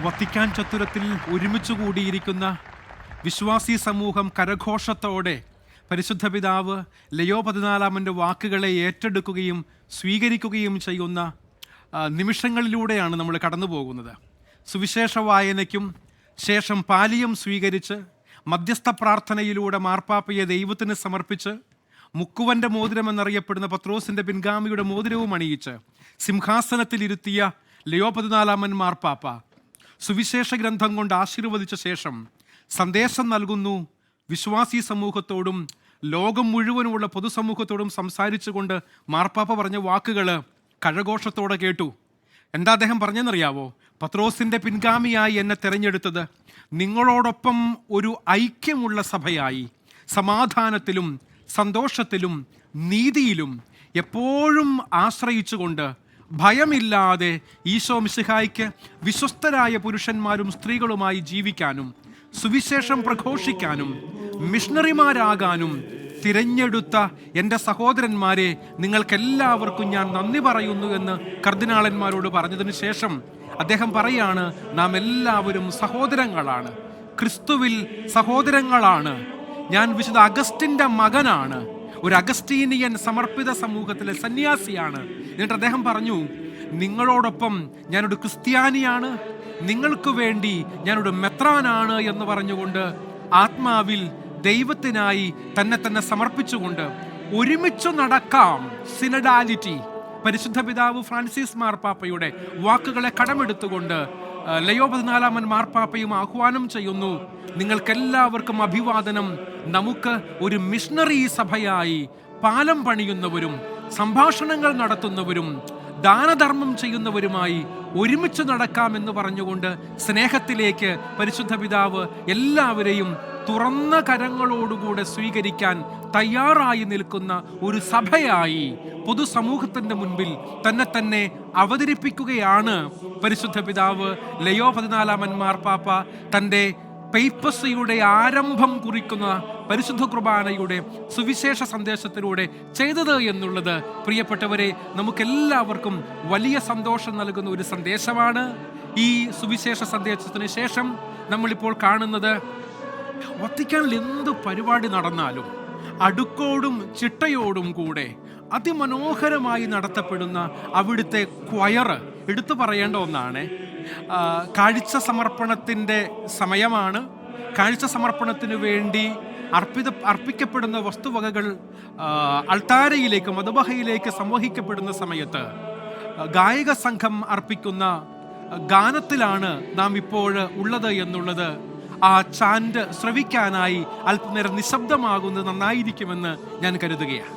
Vatican ചത്തുരത്തിൽ ഒരുമിച്ച് കൂടിയിരിക്കുന്ന വിശ്വാസി സമൂഹം കരഘോഷത്തോടെ പരിശുദ്ധ പിതാവ് ലയോ 14 വാക്കുകളെ ഏറ്റെടുക്കുകയും സ്വീകരിക്കുകയും ചെയ്യുന്ന നിമിഷങ്ങളിലൂടെയാണ് നമ്മൾ കടന്നു പോകുന്നത്. സുവിശേഷ വായനയ്ക്കും ശേഷം പാലിയം സ്വീകരിച്ച് മധ്യസ്ഥ പ്രാർത്ഥനയിലൂടെ മാർപ്പാപ്പയെ ദൈവത്തിന് സമർപ്പിച്ച് മുക്കുവൻ്റെ മോതിരം എന്നറിയപ്പെടുന്ന പത്രോസിൻ്റെ പിൻഗാമിയുടെ മോതിരവും അണിയിച്ച് സിംഹാസനത്തിലിരുത്തിയ ലയോ 14 മാർപ്പാപ്പ സുവിശേഷ ഗ്രന്ഥം കൊണ്ട് ആശീർവദിച്ച ശേഷം സന്ദേശം നൽകുന്നു. വിശ്വാസി സമൂഹത്തോടും ലോകം മുഴുവനുമുള്ള പൊതുസമൂഹത്തോടും സംസാരിച്ചുകൊണ്ട് മാർപ്പാപ്പ പറഞ്ഞ വാക്കുകൾ കരഘോഷത്തോടെ കേട്ടു. എന്താ അദ്ദേഹം പറഞ്ഞെന്നറിയാവോ? പത്രോസിൻ്റെ പിൻഗാമിയായി എന്നെ തിരഞ്ഞെടുത്തത് നിങ്ങളോടൊപ്പം ഒരു ഐക്യമുള്ള സഭയായി സമാധാനത്തിലും സന്തോഷത്തിലും നീതിയിലും എപ്പോഴും ആശ്രയിച്ചുകൊണ്ട് ഭയമില്ലാതെ ഈശോ മിശിഹായ്ക്ക് വിശ്വസ്തരായ പുരുഷന്മാരും സ്ത്രീകളുമായി ജീവിക്കാനും സുവിശേഷം പ്രഘോഷിക്കാനും മിഷണറിമാരാകാനും തിരഞ്ഞെടുത്ത എൻ്റെ സഹോദരന്മാരെ, നിങ്ങൾക്കെല്ലാവർക്കും ഞാൻ നന്ദി പറയുന്നു എന്ന് കർദിനാളന്മാരോട് പറഞ്ഞതിന് ശേഷം അദ്ദേഹം പറയാണ്, നാം എല്ലാവരും സഹോദരങ്ങളാണ്, ക്രിസ്തുവിൽ സഹോദരങ്ങളാണ്. ഞാൻ വിശുദ്ധ അഗസ്റ്റിൻ്റെ മകനാണ്, ഒരു അഗസ്റ്റീനിയൻ സമർപ്പിത സമൂഹത്തിലെ സന്യാസിയാണ്. എന്നിട്ട് അദ്ദേഹം പറഞ്ഞു, നിങ്ങളോടൊപ്പം ഞാനൊരു ക്രിസ്ത്യാനിയാണ്, നിങ്ങൾക്ക് വേണ്ടി ഞാനൊരു മെത്രാനാണ് എന്ന് പറഞ്ഞുകൊണ്ട് ആത്മാവിൽ ദൈവത്തിനായി തന്നെ സമർപ്പിച്ചുകൊണ്ട് ഒരുമിച്ച് നടക്കാം. സിനഡാലിറ്റി പരിശുദ്ധ പിതാവ് ഫ്രാൻസിസ് മാർപ്പാപ്പയുടെ വാക്കുകളെ കടമെടുത്തുകൊണ്ട് ലയോ 14 മാർപ്പാപ്പയും ആഹ്വാനം ചെയ്യുന്നു. നിങ്ങൾക്കെല്ലാവർക്കും അഭിവാദനം. നമുക്ക് ഒരു മിഷണറി സഭയായി പാലം പണിയുന്നവരും സംഭാഷണങ്ങൾ നടത്തുന്നവരും ദാനധർമ്മം ചെയ്യുന്നവരുമായി ഒരുമിച്ച് നടക്കാമെന്ന് പറഞ്ഞുകൊണ്ട് സ്നേഹത്തിലേക്ക് പരിശുദ്ധ പിതാവ് എല്ലാവരെയും തുറന്ന കരങ്ങളോടുകൂടെ സ്വീകരിക്കാൻ തയ്യാറായി നിൽക്കുന്ന ഒരു സഭയായി പൊതുസമൂഹത്തിൻ്റെ മുൻപിൽ തന്നെ അവതരിപ്പിക്കുകയാണ് പരിശുദ്ധ പിതാവ് ലയോ 14 മാർപ്പാപ്പ തൻ്റെ പൈപ്പസിയുടെ ആരംഭം കുറിക്കുന്ന പരിശുദ്ധ കുർബാനയുടെ സുവിശേഷ സന്ദേശത്തിലൂടെ ചെയ്തത് എന്നുള്ളത് പ്രിയപ്പെട്ടവരെ നമുക്കെല്ലാവർക്കും വലിയ സന്തോഷം നൽകുന്ന ഒരു സന്ദേശമാണ്. ഈ സുവിശേഷ സന്ദേശത്തിന് ശേഷം നമ്മളിപ്പോൾ കാണുന്നത് വത്തിക്കാനിൽ എന്ത് പരിപാടി നടന്നാലും അടുക്കോടും ചിട്ടയോടും കൂടെ അതിമനോഹരമായി നടത്തപ്പെടുന്ന അവിടുത്തെ ക്വയർ എടുത്തു പറയേണ്ട ഒന്നാണ്. കാഴ്ച സമർപ്പണത്തിൻ്റെ സമയമാണ്. കാഴ്ച സമർപ്പണത്തിന് വേണ്ടി അർപ്പിക്കപ്പെടുന്ന വസ്തുവകകൾ അൾത്താരയിലേക്ക് മധുബഹയിലേക്ക് സംവഹിക്കപ്പെടുന്ന സമയത്ത് ഗായക സംഘം അർപ്പിക്കുന്ന ഗാനത്തിലാണ് നാം ഇപ്പോൾ ഉള്ളത് എന്നുള്ളത് ആ ചാൻഡ് ശ്രവിക്കാനായി അല്പനേരം നിശബ്ദമാകുന്നത് നന്നായിരിക്കുമെന്ന് ഞാൻ കരുതുകയാണ്.